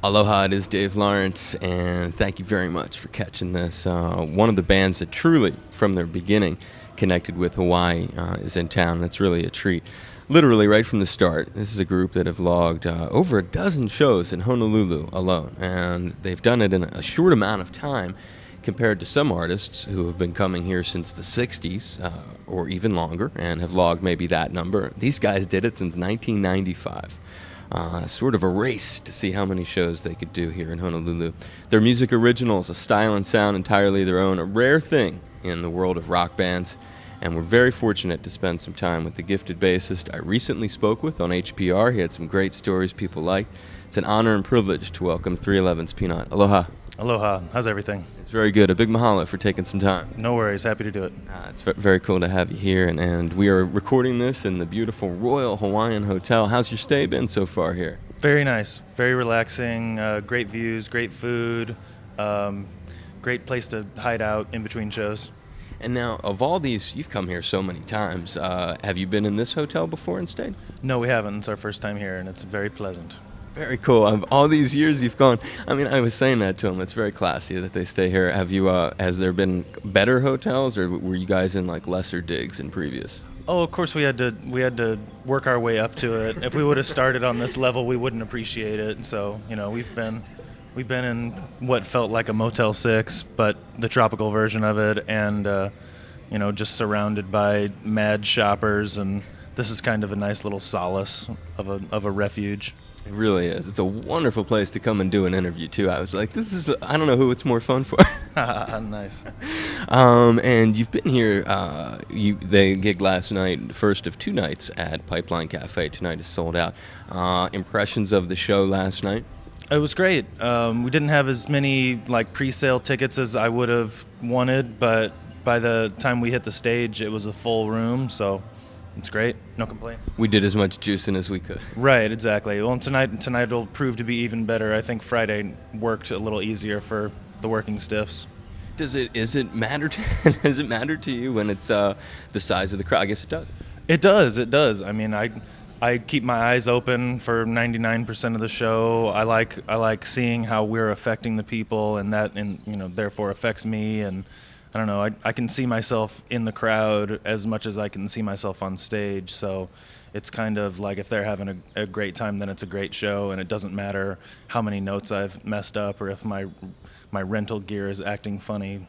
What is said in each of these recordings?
Aloha, it is Dave Lawrence, and thank you very much for catching this. One of the bands that truly, from their beginning, connected with Hawaii is in town, and it's really a treat. Literally, right from the start, this is a group that have logged over a dozen shows in Honolulu alone, and they've done it in a short amount of time compared to some artists who have been coming here since the 60s or even longer and have logged maybe that number. These guys did it since 1995. Sort of a race to see how many shows they could do here in Honolulu. Their music originals, a style and sound entirely their own, a rare thing in the world of rock bands, and we're very fortunate to spend some time with the gifted bassist I recently spoke with on HPR. He had some great stories people liked. It's an honor and privilege to welcome 311's Peanut. Aloha. Aloha. How's everything? It's very good. A big mahalo for taking some time. No worries. Happy to do it. It's very cool to have you here, and we are recording this in the beautiful Royal Hawaiian Hotel. How's your stay been so far here? Very nice. Very relaxing. Great views, great food, great place to hide out in between shows. And now, of all these, you've come here so many times. Have you been in this hotel before and stayed? No, we haven't. It's our first time here, and it's very pleasant. Very cool. Of all these years you've gone, I mean, I was saying that to them. It's very classy that they stay here. Have you? Has there been better hotels, or were you guys in like lesser digs than previous? Oh, of course we had to work our way up to it. If we would have started on this level, we wouldn't appreciate it. So we've been in what felt like a Motel 6, but the tropical version of it, and just surrounded by mad shoppers, and this is kind of a nice little solace of a refuge. It really is. It's a wonderful place to come and do an interview, too. I was like, I don't know who it's more fun for. Nice. And you've been here, they gigged last night, first of two nights at Pipeline Cafe. Tonight is sold out. Impressions of the show last night? It was great. We didn't have as many pre-sale tickets as I would have wanted, but by the time we hit the stage, it was a full room, so it's great. No complaints. We did as much juicing as we could. Right, exactly. Well, tonight will prove to be even better. I think Friday worked a little easier for the working stiffs. Does it matter to you when it's the size of the crowd? I guess it does. It does. I mean, I keep my eyes open for 99% of the show. I like seeing how we're affecting the people, and that therefore affects me. And I don't know, I can see myself in the crowd as much as I can see myself on stage. So it's kind of like if they're having a great time, then it's a great show, and it doesn't matter how many notes I've messed up or if my rental gear is acting funny.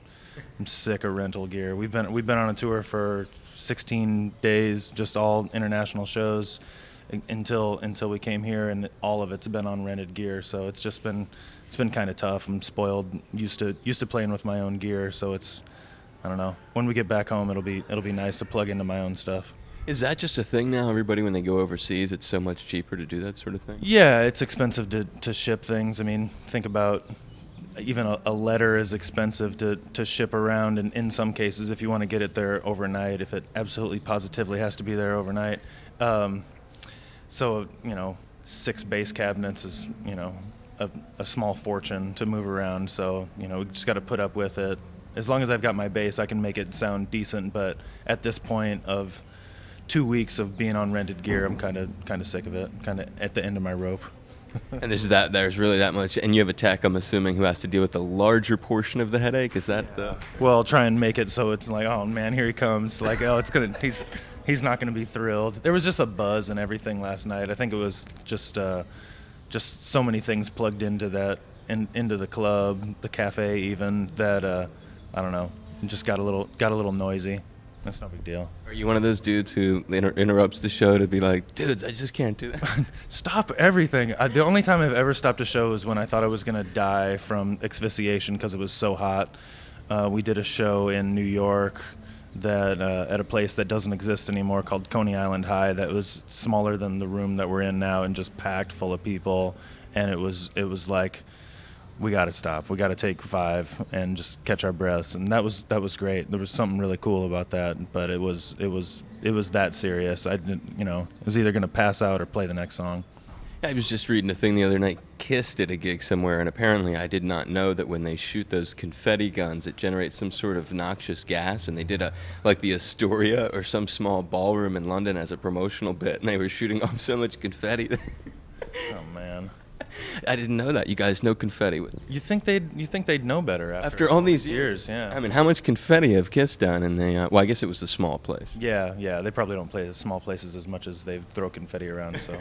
I'm sick of rental gear. We've been on a tour for 16 days, just all international shows until we came here, and all of it's been on rented gear. So it's been kind of tough. I'm spoiled, used to playing with my own gear. So I don't know. When we get back home, it'll be nice to plug into my own stuff. Is that just a thing now? Everybody, when they go overseas, it's so much cheaper to do that sort of thing? Yeah, it's expensive to ship things. I mean, think about even a letter is expensive to ship around, and in some cases, if you want to get it there overnight, if it absolutely positively has to be there overnight. So 6 bass cabinets is a small fortune to move around. So we just got to put up with it. As long as I've got my bass, I can make it sound decent. But at this point of 2 weeks of being on rented gear, I'm kind of sick of it. Kind of at the end of my rope. And there's really that much. And you have a tech, I'm assuming, who has to deal with the larger portion of the headache. Is that the? Well, try and make it so it's like, oh man, here he comes. Like, oh, he's not going to be thrilled. There was just a buzz and everything last night. I think it was just so many things plugged into the club, the cafe even, that I don't know, it just got a little noisy. That's no big deal. Are you one of those dudes who interrupts the show to be like, dudes, I just can't do that? Stop everything. The only time I've ever stopped a show is when I thought I was going to die from asphyxiation because it was so hot. We did a show in New York that at a place that doesn't exist anymore called Coney Island High, that was smaller than the room that we're in now and just packed full of people. And it was like, we got to stop. We got to take 5 and just catch our breaths. And that was great. There was something really cool about that, but it was that serious. I didn't, I was either going to pass out or play the next song. I was just reading a thing the other night. Kiss did a gig somewhere, and apparently I did not know that when they shoot those confetti guns, it generates some sort of noxious gas, and they did the Astoria or some small ballroom in London as a promotional bit, and they were shooting off so much confetti. Oh, man. I didn't know that. You guys know confetti. You think they'd know better After all these years? Yeah. I mean, how much confetti have Kiss done? And they, well, I guess it was a small place. Yeah. They probably don't play at small places as much as they throw confetti around. So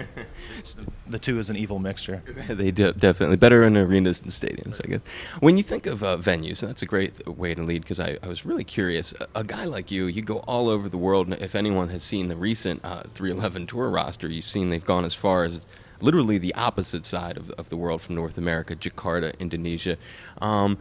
the two is an evil mixture. They do, definitely. Better in arenas than stadiums, I guess. When you think of venues, and that's a great way to lead, because I was really curious. A guy like you go all over the world. And if anyone has seen the recent 311 tour roster, you've seen they've gone as far as literally the opposite side of the world from North America, Jakarta, Indonesia. Are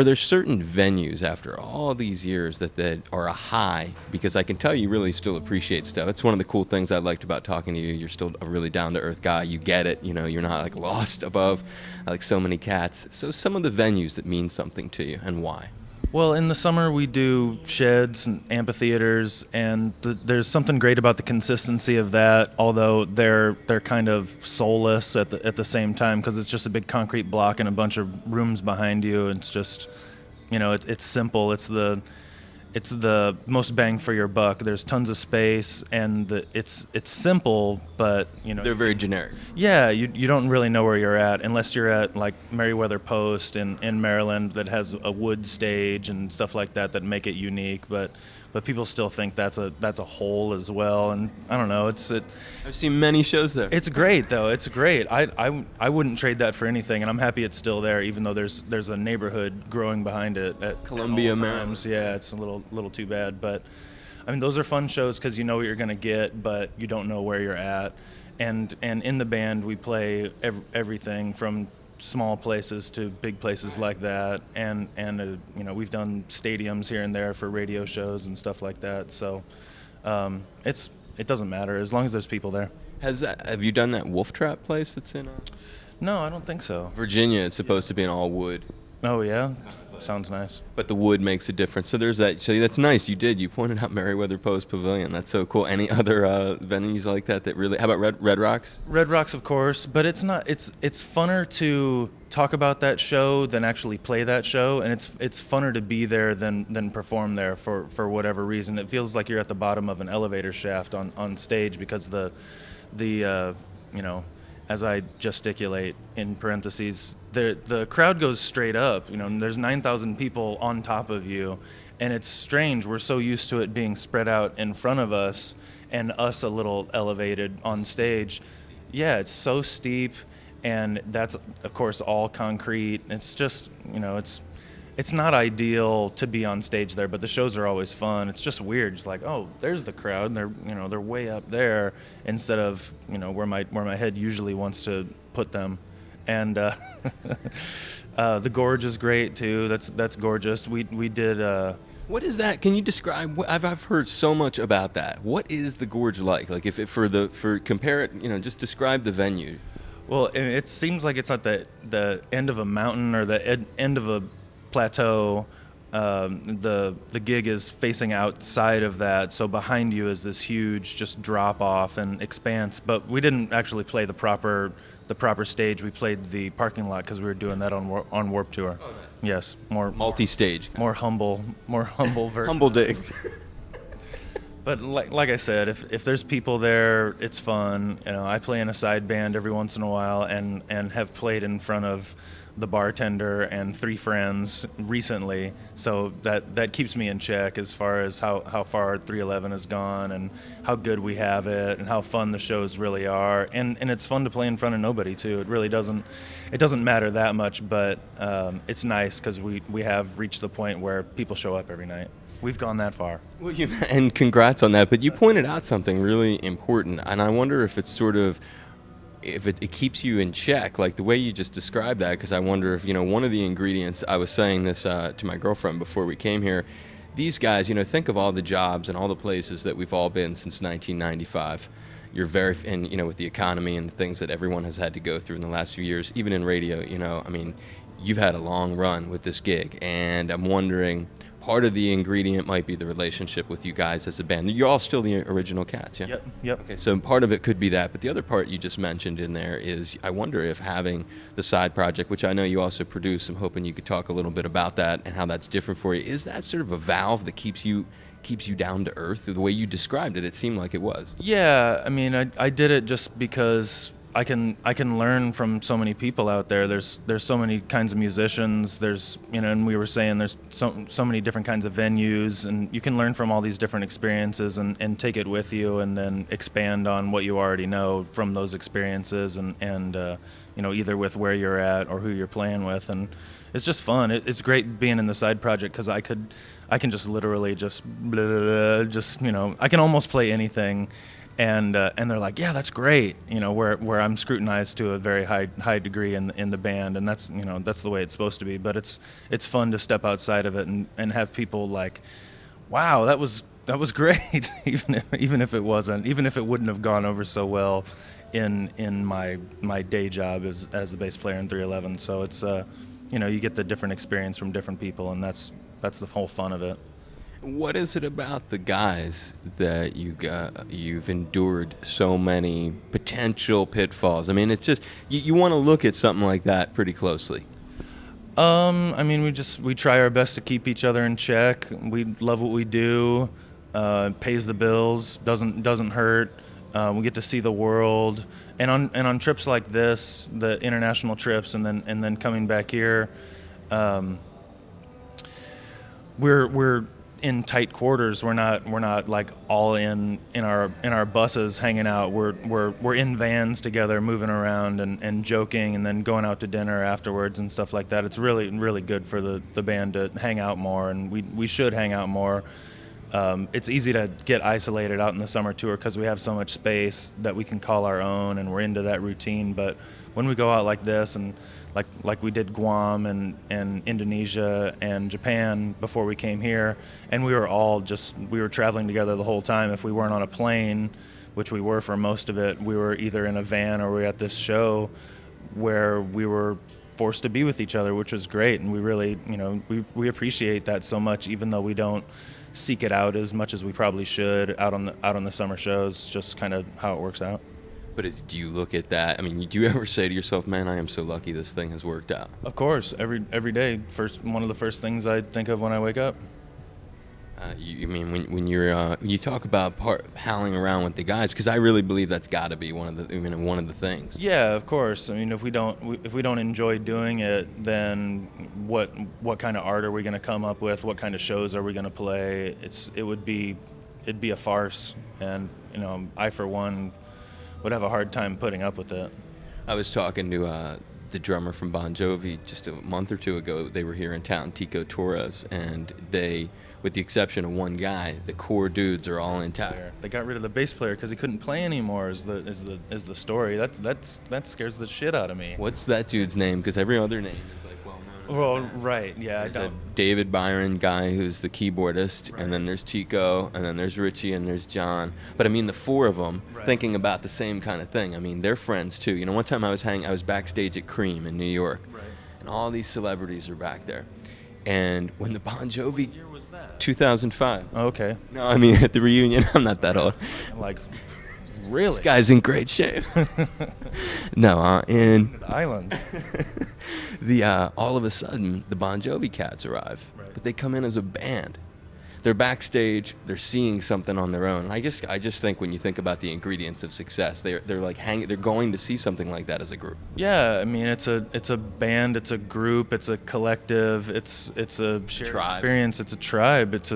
there certain venues after all these years that are a high? Because I can tell you really still appreciate stuff. It's one of the cool things I liked about talking to you. You're still a really down-to-earth guy. You get it. You're not like lost above like so many cats. So some of the venues that mean something to you and why? Well, in the summer we do sheds and amphitheaters, and there's something great about the consistency of that. Although they're kind of soulless at the same time, because it's just a big concrete block and a bunch of rooms behind you. It's just, it's simple. It's the most bang for your buck. There's tons of space, and it's simple, but they're very generic. Yeah, you don't really know where you're at unless you're at like Meriwether Post in Maryland that has a wood stage and stuff like that make it unique. But people still think that's a hole as well, and I don't know. I've seen many shows there. It's great though. It's great. I wouldn't trade that for anything, and I'm happy it's still there, even though there's a neighborhood growing behind it at Columbia, Maryland. Yeah, it's a little too bad, but I mean those are fun shows because you know what you're gonna get, but you don't know where you're at. And in the band we play everything from small places to big places like that, and we've done stadiums here and there for radio shows and stuff like that. So it doesn't matter as long as there's people there. Have you done that Wolf Trap place that's in No, I don't think so. Virginia? It's supposed to be an all wood. Oh yeah, sounds nice. But the wood makes a difference. So there's that. So that's nice. You pointed out Meriwether Post Pavilion. That's so cool. Any other venues like that really? How about Red Rocks? Red Rocks, of course. But it's not. It's funner to talk about that show than actually play that show, and it's funner to be there than perform there for whatever reason. It feels like you're at the bottom of an elevator shaft on stage because the as I gesticulate in parentheses, the crowd goes straight up. There's 9,000 people on top of you, and it's strange. We're so used to it being spread out in front of us and us a little elevated on stage. Yeah, it's so steep, and that's, of course, all concrete. It's just, it's not ideal to be on stage there, but the shows are always fun. It's just weird. It's like, oh, there's the crowd, and they're way up there instead of where my head usually wants to put them. And the gorge is great too. That's gorgeous. We did. What is that? Can you describe? I've heard so much about that. What is the gorge like? Like compare it. Just describe the venue. Well, it seems like it's at the end of a mountain or the end of a plateau. The gig is facing outside of that, so behind you is this huge just drop off and expanse. But we didn't actually play the proper stage. We played the parking lot because we were doing that on Warped Tour. Oh, nice. Yes, more multi-stage, more humble version. Humble digs. But like I said, if there's people there, it's fun. I play in a side band every once in a while, and have played in front of the bartender and 3 friends recently, so that keeps me in check as far as how far 311 has gone and how good we have it and how fun the shows really are, and it's fun to play in front of nobody too. It really doesn't matter that much, but it's nice because we have reached the point where people show up every night. We've gone that far. Well, and congrats on that. But you pointed out something really important, and I wonder if it's sort of if it keeps you in check, like the way you just described that, because I wonder if, one of the ingredients, I was saying this to my girlfriend before we came here, these guys, think of all the jobs and all the places that we've all been since 1995. You're very, and with the economy and the things that everyone has had to go through in the last few years, even in radio, you've had a long run with this gig, and I'm wondering, part of the ingredient might be the relationship with you guys as a band. You're all still the original Cats, yeah? Yep. Okay, so part of it could be that, but the other part you just mentioned in there is, I wonder if having the side project, which I know you also produce, I'm hoping you could talk a little bit about that and how that's different for you. Is that sort of a valve that keeps you down to earth? The way you described it, it seemed like it was. Yeah, I did it just because I can learn from so many people out there. There's so many kinds of musicians. There's, and we were saying there's so many different kinds of venues, and you can learn from all these different experiences and take it with you, and then expand on what you already know from those experiences, and either with where you're at or who you're playing with, and it's just fun. It's great being in the side project because I can just literally just blah, blah, blah, just I can almost play anything. And they're like, yeah, that's great, where I'm scrutinized to a very high degree in the band, and that's that's the way it's supposed to be. But it's fun to step outside of it and have people like, wow, that was great, even if it wasn't, even if it wouldn't have gone over so well in my day job as a bass player in 311. So it's you get the different experience from different people, and that's the whole fun of it. What is it about the guys that you've endured so many potential pitfalls? I mean, it's just you want to look at something like that pretty closely. I mean, we try our best to keep each other in check. We love what we do. Pays the bills. Doesn't hurt. We get to see the world, and on trips like this, the international trips, and then coming back here, we're in tight quarters. We're not like all in our buses hanging out. We're in vans together, moving around and joking, and then going out to dinner afterwards and stuff like that. It's really, really good for the band to hang out more, and we should hang out more. It's easy to get isolated out in the summer tour because we have so much space that we can call our own, and we're into that routine. But when we go out like this, and like we did Guam and Indonesia and Japan before we came here, and we were traveling together the whole time. If we weren't on a plane, which we were for most of it, we were either in a van or we were at this show where we were forced to be with each other, which was great. And we really, we appreciate that so much, even though we don't seek it out as much as we probably should out on the summer shows. Just kind of how it works out. But do you look at that? I mean, do you ever say to yourself, "Man, I am so lucky this thing has worked out"? Of course, every day. One of the first things I think of when I wake up. You mean when you talk about howling around with the guys? Because I really believe that's got to be one of the things. Yeah, of course. I mean, if we don't enjoy doing it, then what kind of art are we going to come up with? What kind of shows are we going to play? It'd be a farce, and I for one would have a hard time putting up with it. I was talking to the drummer from Bon Jovi just a month or two ago. They were here in town, Tico Torres, and they, with the exception of one guy, the core dudes are all intact. They got rid of the bass player because he couldn't play anymore. Is the story? That scares the shit out of me. What's that dude's name? Because every other name is like well known. Well, right, yeah. There's a David Byron guy who's the keyboardist, right. And then there's Tico, and then there's Richie, and there's John. But I mean, the four of them, right, thinking about the same kind of thing. I mean, they're friends too. One time I was backstage at Cream in New York, right, and all these celebrities are back there. And when the Bon Jovi, what year was that? 2005. Oh, okay. No, I mean at the reunion. I'm not that old. Like, really? This guy's in great shape. No, in the islands. All of a sudden the Bon Jovi cats arrive, right, but they come in as a band. They're backstage. They're seeing something on their own. I just think when you think about the ingredients of success, they're like they're going to see something like that as a group. Yeah, I mean it's a band, it's a group, it's a collective, it's a shared experience, it's a tribe, it's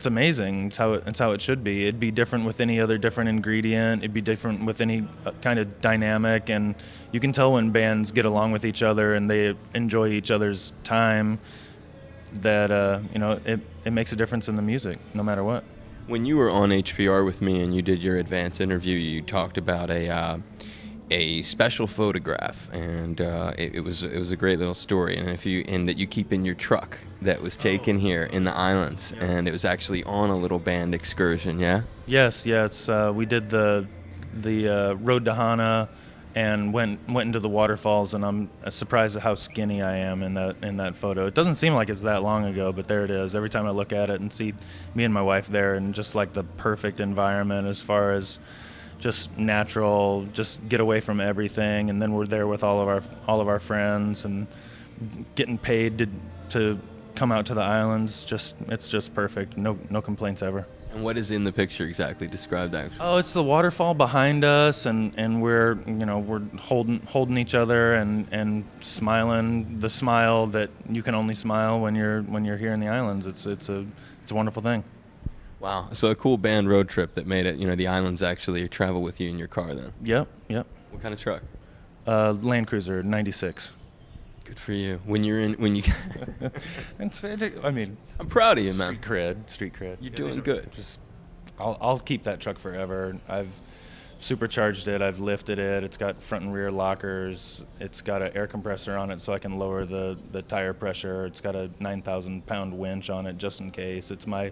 amazing. It's how it should be. It'd be different with any other different ingredient. It'd be different with any kind of dynamic, and you can tell when bands get along with each other and they enjoy each other's time. That it makes a difference in the music, no matter what. When you were on HPR with me and you did your advance interview, you talked about a special photograph, and it was a great little story, and that you keep in your truck that was taken here in the islands, yeah, and it was actually on a little band excursion. Yeah. Yes. Yeah. It's we did the road to Hana. And went into the waterfalls, and I'm surprised at how skinny I am in that photo. It doesn't seem like it's that long ago, but there it is. Every time I look at it and see me and my wife there, and just like the perfect environment as far as just natural, just get away from everything, and then we're there with all of our friends and getting paid to come out to the islands. It's just perfect. No complaints ever. And what is in the picture exactly? Describe that. Oh, it's the waterfall behind us, and we're holding each other and smiling the smile that you can only smile when you're here in the islands. It's a wonderful thing. Wow. So a cool band road trip that made it, the islands actually travel with you in your car then. Yep. What kind of truck? Land Cruiser '96. Good for you. When you I mean, I'm proud of you, man. Street cred. You're doing good. I'll keep that truck forever. I've supercharged it. I've lifted it. It's got front and rear lockers. It's got an air compressor on it so I can lower the tire pressure. It's got a 9,000-pound winch on it just in case. It's my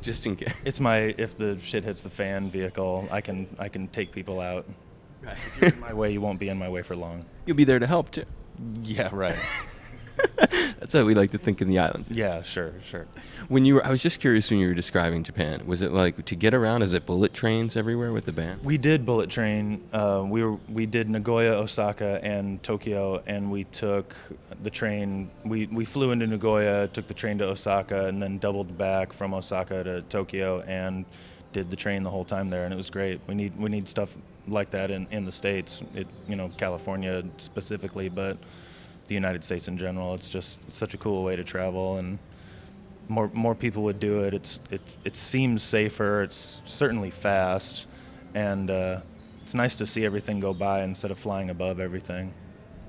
just in case. It's my if the shit hits the fan vehicle. I can take people out. Right. If you're in my way, you won't be in my way for long. You'll be there to help too. Yeah, right. That's how we like to think in the islands. Yeah, sure. I was just curious when you were describing Japan. Was it like to get around? Is it bullet trains everywhere with the band? We did bullet train. We did Nagoya, Osaka, and Tokyo, and we took the train. We flew into Nagoya, took the train to Osaka, and then doubled back from Osaka to Tokyo, and did the train the whole time there, and it was great. We need stuff like that in the States. California specifically, but the United States in general. It's such a cool way to travel, and more people would do it. It seems safer. It's certainly fast, and it's nice to see everything go by instead of flying above everything.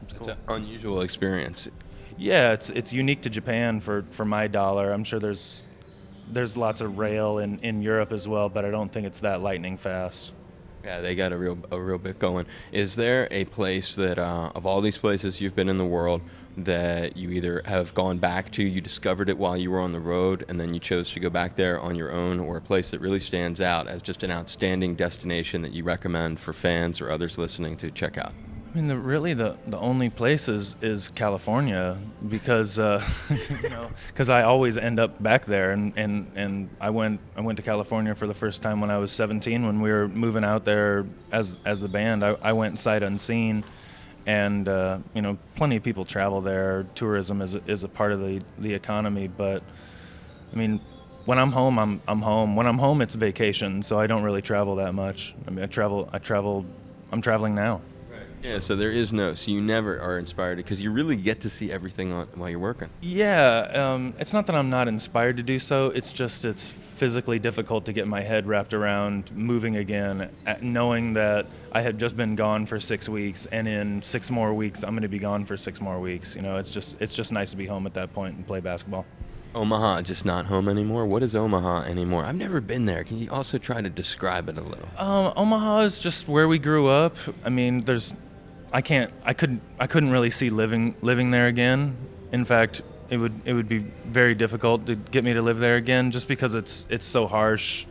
It's an unusual experience. Yeah, it's unique to Japan for my dollar. I'm sure there's lots of rail in Europe as well, but I don't think it's that lightning fast. Yeah, they got a real bit going. Is there a place that, of all these places you've been in the world, that you either have gone back to, you discovered it while you were on the road, and then you chose to go back there on your own, or a place that really stands out as just an outstanding destination that you recommend for fans or others listening to check out? I mean, the only place is California, because because I always end up back there, and I went to California for the first time when I was 17 when we were moving out there as the band. I went sight unseen, and plenty of people travel there. Tourism is a part of the economy, but I mean, when I'm home, I'm home. When I'm home, it's vacation, so I don't really travel that much. I mean, I'm traveling now. Yeah, so you never are inspired because you really get to see everything while you're working. Yeah, it's not that I'm not inspired to do so. It's just it's physically difficult to get my head wrapped around moving again, knowing that I had just been gone for 6 weeks, and in 6 more weeks I'm going to be gone for 6 more weeks. It's just nice to be home at that point and play basketball. Omaha, just not home anymore? What is Omaha anymore? I've never been there. Can you also try to describe it a little? Omaha is just where we grew up. I mean, I couldn't really see living there again. In fact, it would be very difficult to get me to live there again, just because it's so harsh.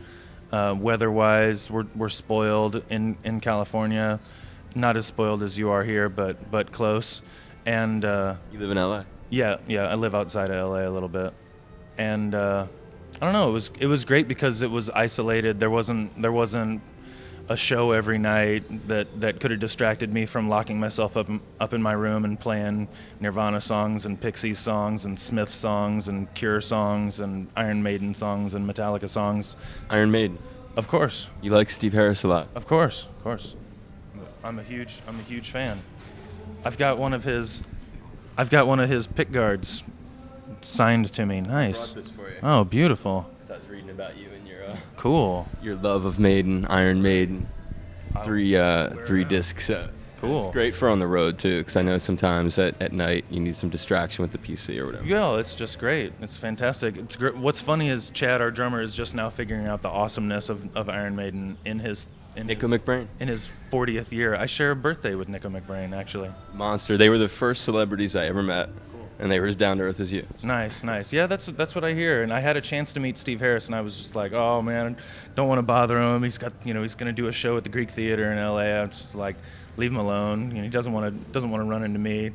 Weather-wise, we're spoiled in California, not as spoiled as you are here, but close. And you live in LA? Yeah, I live outside of LA a little bit, and I don't know. It was great because it was isolated. There wasn't a show every night that could have distracted me from locking myself up in my room and playing Nirvana songs and Pixies songs and Smith songs and Cure songs and Iron Maiden songs and Metallica songs. Iron Maiden? Of course. You like Steve Harris a lot? Of course. I'm a huge fan. I've got one of his pick guards signed to me. Nice. I brought this for you. Oh, beautiful. I was reading about you and cool. Your love of Maiden, Iron Maiden, three disc set. Cool. It's great for on the road too, because I know sometimes at night you need some distraction with the PC or whatever. Yeah, it's just great. It's fantastic. It's great. What's funny is Chad, our drummer, is just now figuring out the awesomeness of Iron Maiden in his McBrain. In his 40th year. I share a birthday with Nico McBrain, actually. Monster. They were the first celebrities I ever met. And they were as down to earth as you. Nice. Yeah, that's what I hear. And I had a chance to meet Steve Harris, and I was just like, oh man, don't want to bother him. He's got, he's going to do a show at the Greek Theater in LA. I'm just like, leave him alone. He doesn't want to run into me.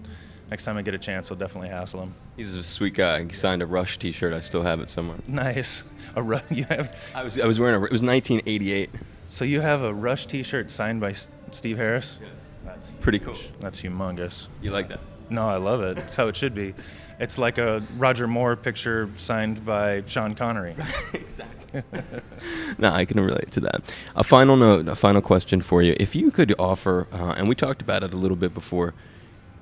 Next time I get a chance, I'll definitely hassle him. He's a sweet guy. He signed a Rush T-shirt. I still have it somewhere. Nice. A Rush. You have? I was wearing it was 1988. So you have a Rush T-shirt signed by Steve Harris? Yeah. That's pretty cool. That's humongous. You like that? No, I love it. It's how it should be. It's like a Roger Moore picture signed by Sean Connery. Exactly. No, I can relate to that. A final note, a final question for you. If you could offer, and we talked about it a little bit before,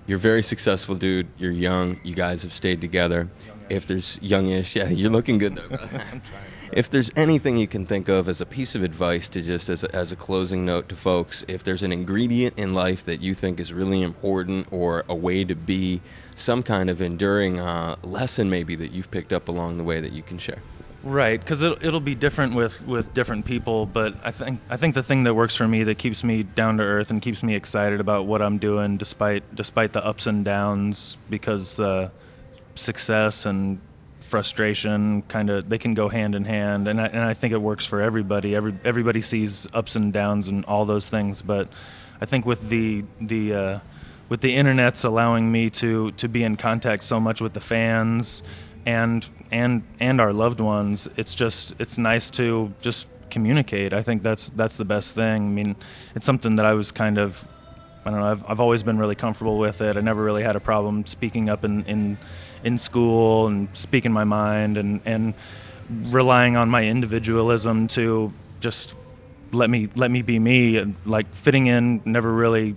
you're a very successful dude. You're young. You guys have stayed together. If there's youngish, yeah, you're looking good though, brother. I'm trying. If there's anything you can think of as a piece of advice to just as a closing note to folks, if there's an ingredient in life that you think is really important, or a way to be, some kind of enduring lesson maybe that you've picked up along the way that you can share. Right, because it'll be different with different people, but I think the thing that works for me, that keeps me down to earth and keeps me excited about what I'm doing despite the ups and downs, because success and frustration they can go hand in hand, and I think it works for everybody. Everybody sees ups and downs and all those things, but I think with the internet's allowing me to be in contact so much with the fans and our loved ones, it's nice to just communicate. I think that's the best thing. I mean, it's something that I was kind of, I don't know, I've always been really comfortable with it. I never really had a problem speaking up in school and speaking my mind, and relying on my individualism to just let me be me. And like, fitting in never really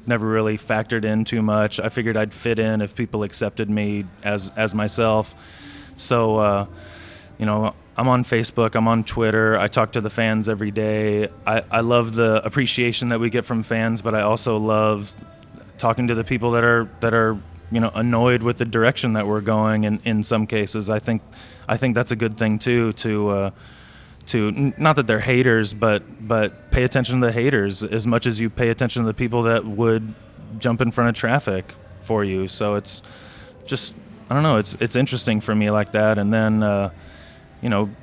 factored in too much. I figured I'd fit in if people accepted me as myself. So, I'm on Facebook, I'm on Twitter, I talk to the fans every day. I love the appreciation that we get from fans, but I also love talking to the people that are annoyed with the direction that we're going. And in some cases, I think that's a good thing too, to not that they're haters, but pay attention to the haters as much as you pay attention to the people that would jump in front of traffic for you. So it's just, I don't know, it's interesting for me like that. And then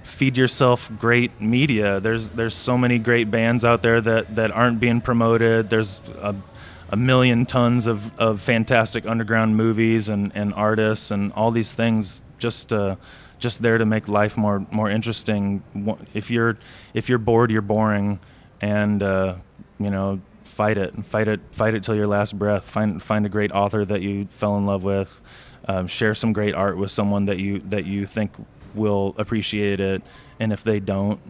feed yourself great media. There's so many great bands out there that aren't being promoted. There's a million tons of fantastic underground movies and artists and all these things just there to make life more interesting. If you're bored, you're boring, and fight it till your last breath. Find a great author that you fell in love with. Share some great art with someone that you think will appreciate it, and if they don't,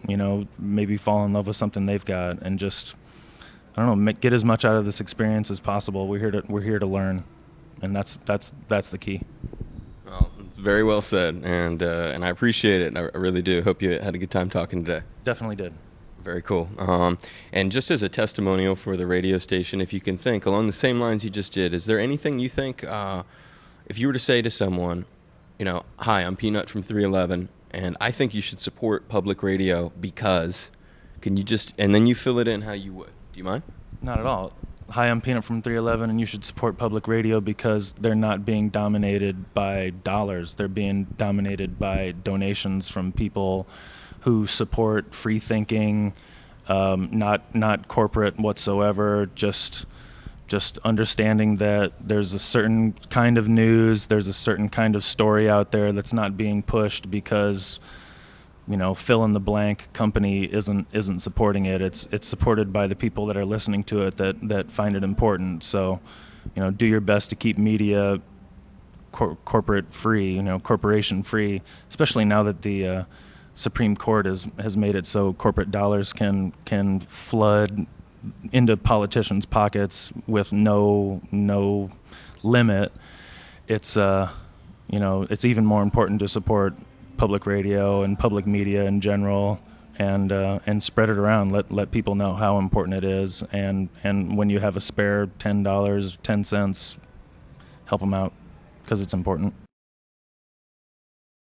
maybe fall in love with something they've got, and just, I don't know, get as much out of this experience as possible. We're here to learn, and that's the key. Well, it's very well said, and I appreciate it. I really do. Hope you had a good time talking today. Definitely did. Very cool. And just as a testimonial for the radio station, if you can think along the same lines you just did, is there anything you think, if you were to say to someone, hi, I'm Peanut from 311, and I think you should support public radio because, can you just, and then you fill it in how you would. Do you mind? Not at all. Hi, I'm Peanut from 311, and you should support public radio because they're not being dominated by dollars. They're being dominated by donations from people who support free thinking, not corporate whatsoever, just understanding that there's a certain kind of news, there's a certain kind of story out there that's not being pushed because fill in the blank company isn't supporting it. It's supported by the people that are listening to it that find it important. So, do your best to keep media corporate free, corporation free, especially now that the Supreme Court has made it so corporate dollars can flood into politicians' pockets with no limit. It's it's even more important to support public radio and public media in general, and spread it around. Let people know how important it is, and when you have a spare $10, 10 cents, help them out because it's important.